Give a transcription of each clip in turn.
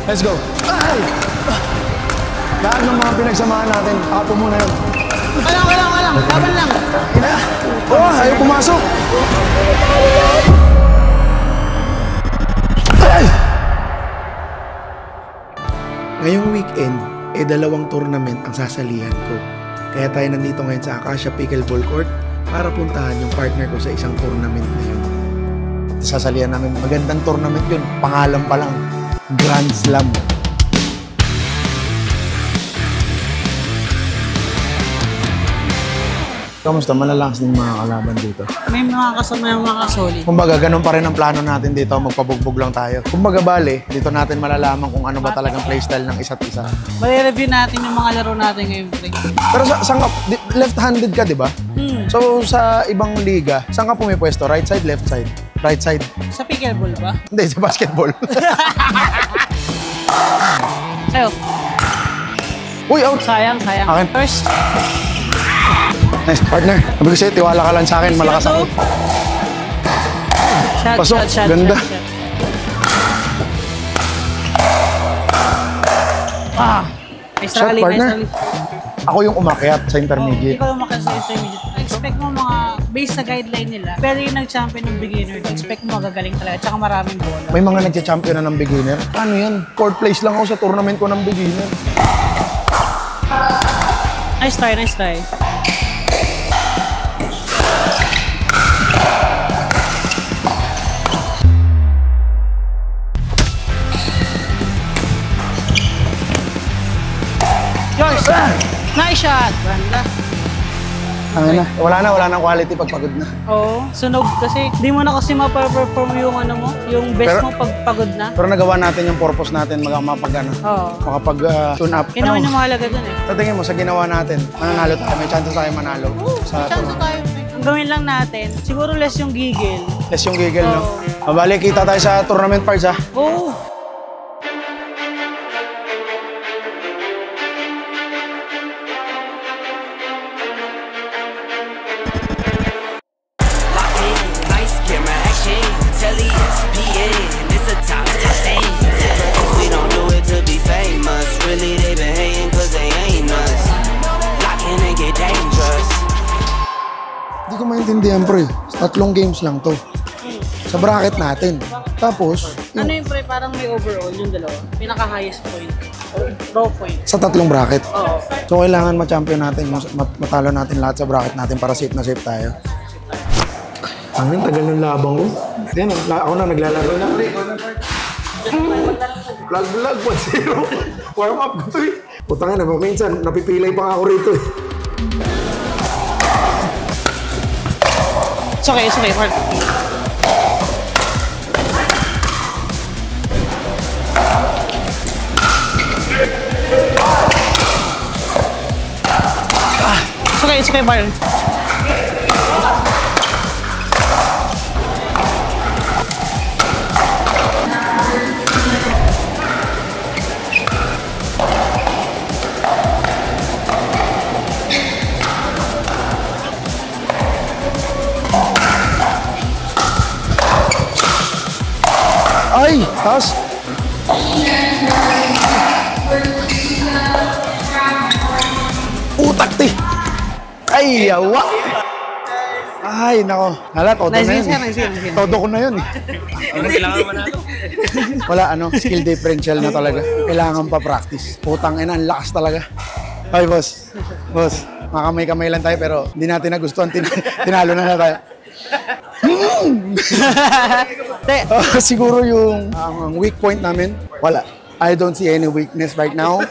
Let's go. Ay! Lahat ng mga pinagsamahan natin, tapo mo na yun. Walang. Laban lang. Oh, ayaw pumasok. Ay! Ngayong weekend, dalawang tournament ang sasalihan ko. Kaya tayo nandito ngayon sa Acacia Pickleball Court para puntahan yung partner ko sa isang tournament na yun. Sasalihan namin, magandang tournament yun. Pangalan pa lang, Grand Slam. Kamusta? Malalakas din mga kalaban dito. May mga kasama yung mga solid. Kumbaga, ganun pa rin ang plano natin dito. Magpabugbog lang tayo. Kumbaga, bale, dito natin malalaman kung ano ba talagang playstyle ng isa't isa. Mali-review natin yung mga laro natin ngayon, pre. Pero left-handed ka, di ba? So, sa ibang liga, saan ka pumipwesto? Right side, left side? Right side? Sa pickleball ba? Hindi, sa basketball. Sa'yo. Uy, out! Sayang. Akin. First. Nice, partner. Sabi ko sa'yo, tiwala ka lang sa akin. Malakas ako. Pasok. Ganda. Nice Shot, rally, partner. nice rally. Ako yung umakyat sa intermediate. Ikaw yung umakyat sa intermediate. Expect mo mga based sa guideline nila. Pero yung nag-champion ng beginner, expect mo magagaling talaga. Tsaka maraming bola. May mga nagcha-champion na ng beginner. Ano yan? 4th place lang ako sa tournament ko ng beginner. Nice try. Yours! Nice shot! Ganda. Wala na quality pag pagod na. Oo, sunog kasi. Di mo na kasi ma-perform yung ano mo, yung best mo pag pagod na. Pero nagawa natin yung purpose natin makapag-tune up. Yun naman yung mahalaga dun eh. Sa tingin mo, sa ginawa natin, mananalo tayo. May chance tayo manalo. May chance tayo. Ang gawin lang natin, siguro less yung gigil. Less yung gigil, no? Mabali, kita tayo sa tournament parts, ha? Oo. Hindi ko maintindihan, pre. 3 games lang to. Sa bracket natin. Tapos... Ano yung pre, parang may overall yung dalawa? Pinaka-highest point. Raw point. Sa 3 bracket? Oo. So, kailangan ma-champion natin. Matalo natin lahat sa bracket natin para safe na safe tayo. Ang tagal ng labang ko. Yan, ako na naglalaro na. Vlog, 1-0. Warm up ko to eh. Putangin na, minsan napipilay pa nga ako rito eh. It's okay, Mark. It's okay, Mark. Ay! Tapos? Utak, ti! Ay, yawa! Ay, nako. Hala, todo na yun. Todo ko na yun. Ano kailangan manalo? Wala, skill differential na talaga. Kailangan pa practice. Putang ina, ang lakas talaga. Ay, boss. Boss, makamay-kamay lang tayo pero hindi natin nagustuhan. Tinalo na tayo. Siguro yung weak point namin, wala. I don't see any weakness right now.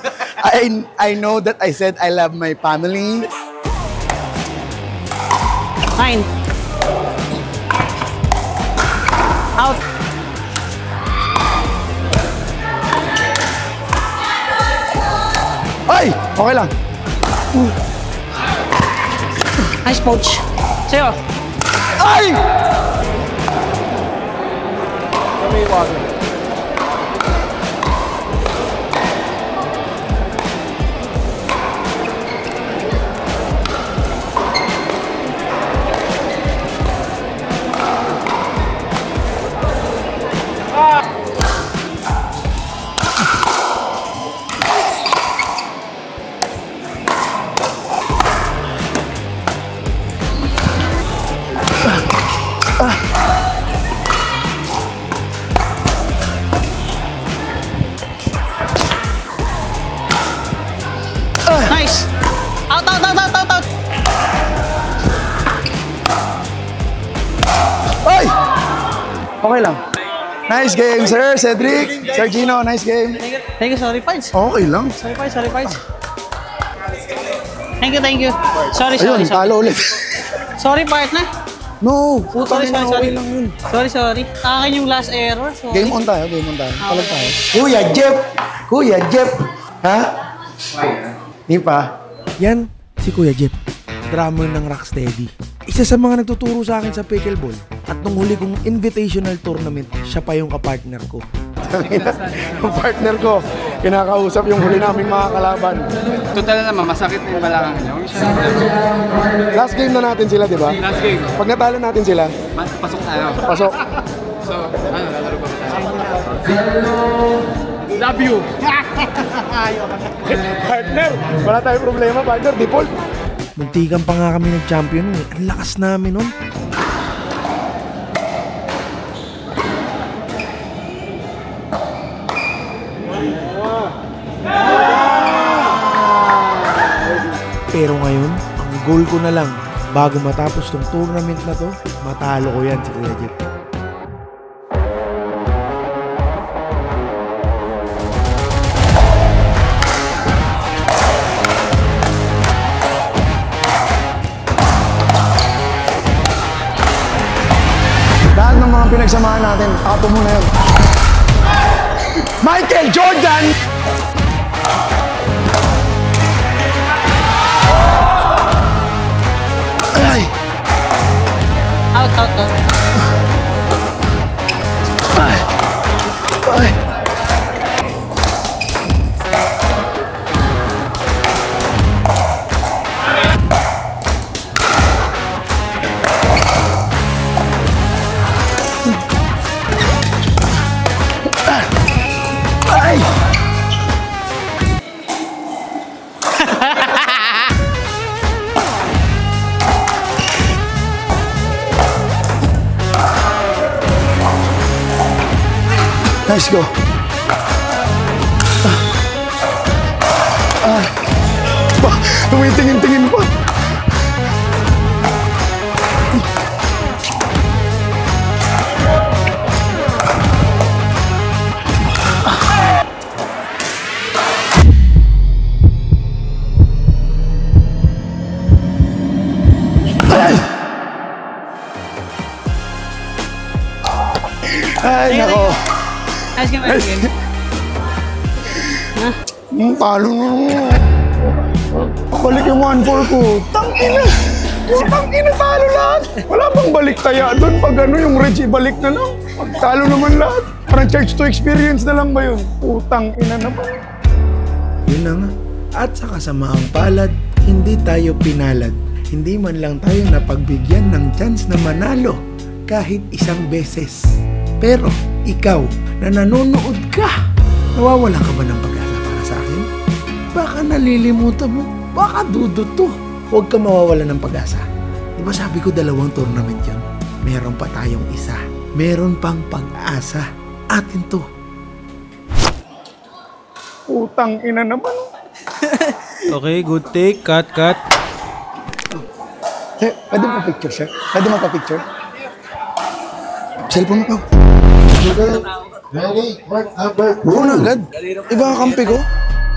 I know that I said I love my family. Fine. Out. Ay! Okay lang. Nice poach. Sa'yo. Ay! Kami iwasan. Nice! Out, out, out, out, out, out! Ay! Okay lang. Nice game, sir. Cedric, Sir Gino, nice game. Thank you, sorry, Pards. Okay lang. Sorry, Pards, sorry, Pards. Thank you, thank you. Sorry, Ayun, sorry, sorry. talo ulit. Sorry, partner. No, Sorry, putang ina, sorry, sorry. okay lang yun. Sorry, sorry. Akin yung last error. Sorry. Game on tayo, game on tayo. Palag tayo. Kuya Jeff! Kuya Jeff! Ha? Di pa? Yan, si Kuya Jeff. Drummer ng Rocksteady. Isa sa mga nagtuturo sa akin sa pickleball. At nung huli kong invitational tournament, siya pa yung kapartner ko. Yung partner ko, kinakausap yung huli naming mga kalaban. Total naman, masakit na yung balakang niya. Last game na natin sila, di ba? Last game. Pag natalo natin sila, Pasok tayo. pasok. So, ano, lalaro pa tayo? Love you! Partner, wala tayong problema, partner. Default. Muntikan pa nga kami nag-champion nun. Ang lakas namin nun. Pero ngayon, ang goal ko na lang, bago matapos tong tournament na to, matalo ko yan si Kuya Jeff. Lahat ng mga pinagsamahan natin, ato mo na yun. Michael Jordan! Ay! Out, out, out. Ay! Ay! Ay! Nice go. Tumitingin-tingin pa. Ay, nako. Nice game, nice game. Talo na. Balik yung 1-4 ko. Tangina. Tangina, talo lahat. Wala bang balik kaya doon pag ano yung Reggie balik na lang. Talo naman lahat. Parang church to experience na lang ba yun? Putang ina naman. Yun na nga. At sa kasamaang palad, hindi tayo pinalad. Hindi man lang tayo napagbigyan ng chance na manalo kahit isang beses. Pero ikaw na nanonood ka, nawawala ka ba ng pag-asa para sa akin? Baka nalilimutan mo, baka duduto. Huwag ka mawawala ng pag-asa. Di ba sabi ko 2 tournament yun? Meron pa tayong isa. Meron pang pag-asa. Atin to. Putang ina naman. Okay, good take. Cut, cut. Sir, pwede mo pa-picture, sir? Pwede mo pa-picture? Cellphone mo pa. Buo na agad. Iba ang kampi ko.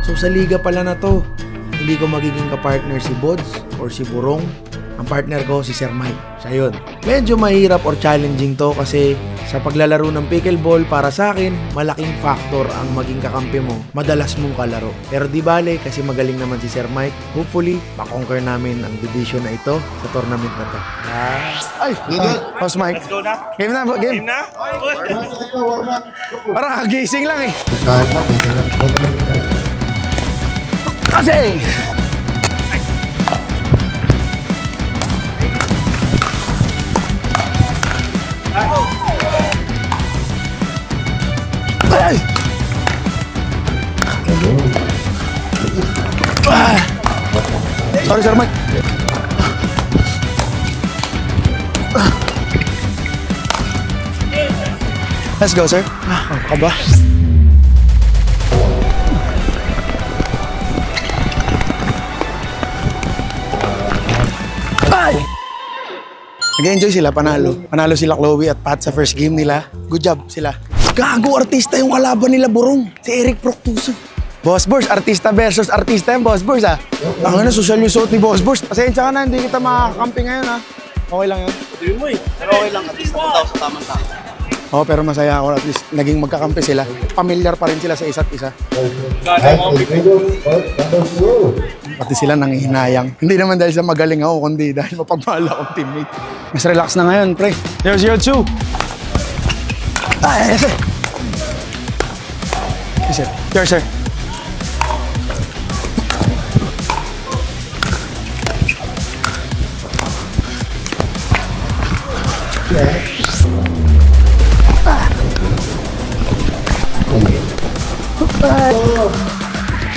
So sa liga pala na to, hindi ko magiging kapartner si Bods or si Burong. Ang partner ko si Sir Mike. Siya yun. Medyo mahirap or challenging to kasi sa paglalaro ng pickleball para sa akin, malaking factor ang maging kakampi mo. Madalas mong kalaro. Pero di bale kasi magaling naman si Sir Mike. Hopefully, makonquer namin ang division na ito sa tournament na to. Ay! How's Mike? Let's go na. Game na, game. Game na? Parang kagising lang eh. Kasi! Ay! Sorry, Sir Mike. Let's go, sir. Ano ka ba? Ay! Nag-enjoy sila, panalo. Panalo sila Chloe at Pat sa first game nila. Good job sila. Gago, artista yung kalaban nila, Burong. Si Eric Proctuso. Boss Burs, artista versus artista yan, Boss Burs, ha? Ang na, social yung suot ni Boss Burs. Pasensya ka na, hindi kita makakakampi ngayon, ha? Okay lang yun. Sabi mo eh. Pero okay lang, at least napunta ako sa tamang tao. Oo, pero masaya ako. At least naging magkakampi sila. Familiar pa rin sila sa isa't isa. Pati sila nangihinayang. Hindi naman dahil sa magaling ako, kundi dahil mapagmahal akong teammate. Mas relax na ngayon, pre. Here's your two. Yes, sir. Yes, sir. Here, sir.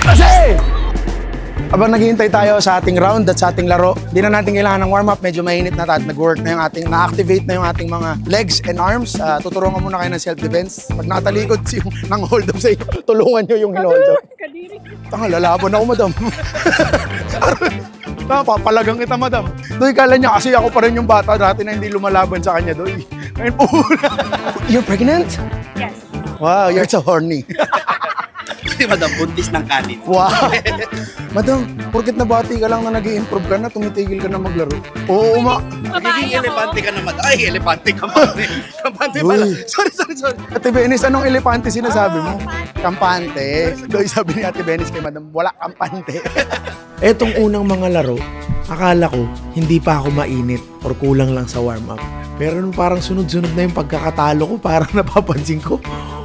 Kasi! Abang naghihintay tayo sa ating round at sa ating laro, di na natin kailangan ng warm-up. Medyo mainit na at nag-work na yung ating, na-activate na yung ating mga legs and arms. Tuturuan ko muna kayo ng self-defense. Pag natalikod yung nang hold up sa iyo, tulungan nyo yung hold up. Tanga, lalaban ako, madam. Papalagang kita, madam. Doy, kala niya kasi ako pa rin yung bata dati na hindi lumalaban sa kanya, Doy. Ngayon po. You're pregnant? Yes. Wow, you're so horny. Kasi madam, buntis ng kanin. Wow! Madam, porket nabati ka lang na nag-i-improve ka na, tumitigil ka na maglaro. Oo, Nagiging elepante ka naman. Ay, elepante ka man. Kampante pala. Sorry. Ate Benis, anong elepante sinasabi mo? Kampante. Doy, sabi ni Ate Benis kay Madam, wala kampante. Etong unang mga laro, akala ko hindi pa ako mainit or kulang lang sa warm-up. Pero nung parang sunod-sunod na yung pagkakatalo ko, parang napapansin ko,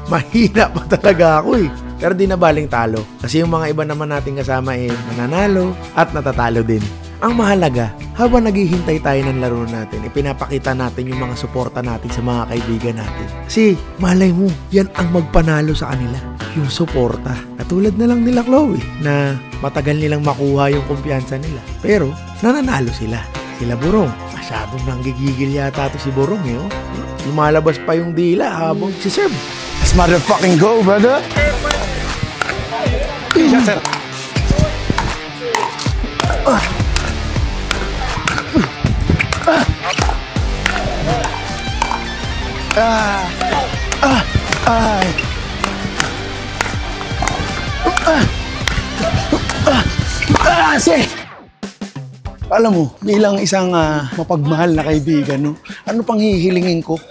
mahina pa talaga ako eh. Pero di na baling talo. Kasi yung mga iba naman nating kasama eh, mananalo at natatalo din. Ang mahalaga, habang naghihintay tayo ng laro natin, ipinapakita natin yung mga suporta natin sa mga kaibigan natin. Kasi, malay mo, yan ang magpanalo sa kanila. Yung suporta. Katulad na lang nila Chloe, na matagal nilang makuha yung kumpiyansa nila. Pero, nananalo sila. Sila Burong. Masyadong nanggigigil yata to si Burong eh. Oh. Lumalabas pa yung dila habang si Serb. Let's motherfucking go, brother! Yes, sir. Alam mo, bilang isang mapagmahal na kaibigan, no? Ano pang hihilingin ko?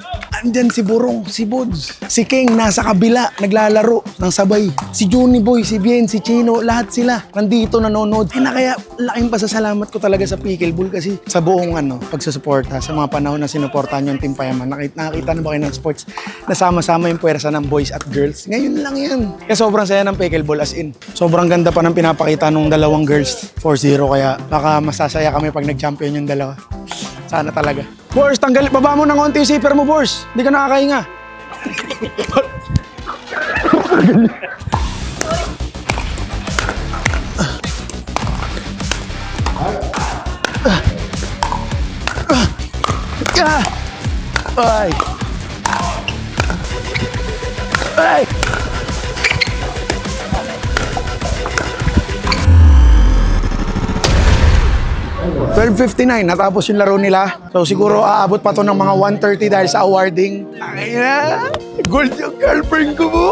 Andyan si Burong, si Bods, si King nasa kabila, naglalaro ng sabay. Si Juni Boy, si Bien, si Chino, lahat sila nandito nanonood. Kaya laking pasasalamat ko talaga sa Pickleball kasi sa buong pagsusuporta, sa mga panahon na sinuportahan yung Team Payaman. Nakita na ba kayo ng sports na sama-sama yung puwersa ng boys at girls? Ngayon lang yan. Kaya sobrang saya ng Pickleball as in. Sobrang ganda pa ng pinapakita nung dalawang girls. 4-0 kaya baka masasaya kami pag nag-champion yung dalawa. Sana talaga. Bors, baba mo ng konti yung zipper mo, Bors. Hindi ka nakakahinga. Ay. Ay. 12:59, natapos yung laro nila. So siguro aabot pa to ng mga 1:30 dahil sa awarding. Ay na! Gold yung girlfriend ko mo!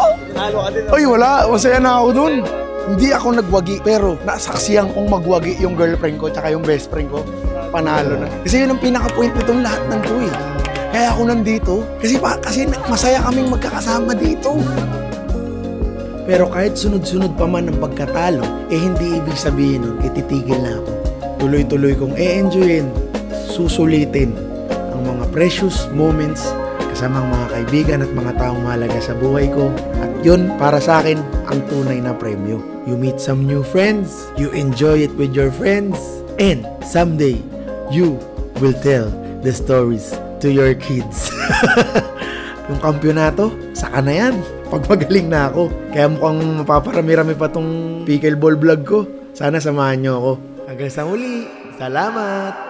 Ay wala, masaya na ako dun. Hindi ako nagwagi, pero nasaksiyan kong magwagi yung girlfriend ko tsaka yung best friend ko. Panalo na. Kasi yun ang pinaka-point nitong lahat ng to eh. Kaya ako nandito, kasi masaya kaming magkakasama dito. Pero kahit sunod-sunod pa man ang pagkatalo, hindi ibig sabihin nun, ititigil na ako. Tuloy-tuloy kong e-enjoyin, susulitin ang mga precious moments kasama ang mga kaibigan at mga taong mahalaga sa buhay ko. At yun, para sa akin, ang tunay na premyo. You meet some new friends, you enjoy it with your friends, and someday, you will tell the stories to your kids. Yung kampyonato, saka na yan. Pag magaling na ako. Kaya mukhang mapaparami-rami pa tong pickleball vlog ko. Sana samahan nyo ako. Hanggang sa muli. Salamat!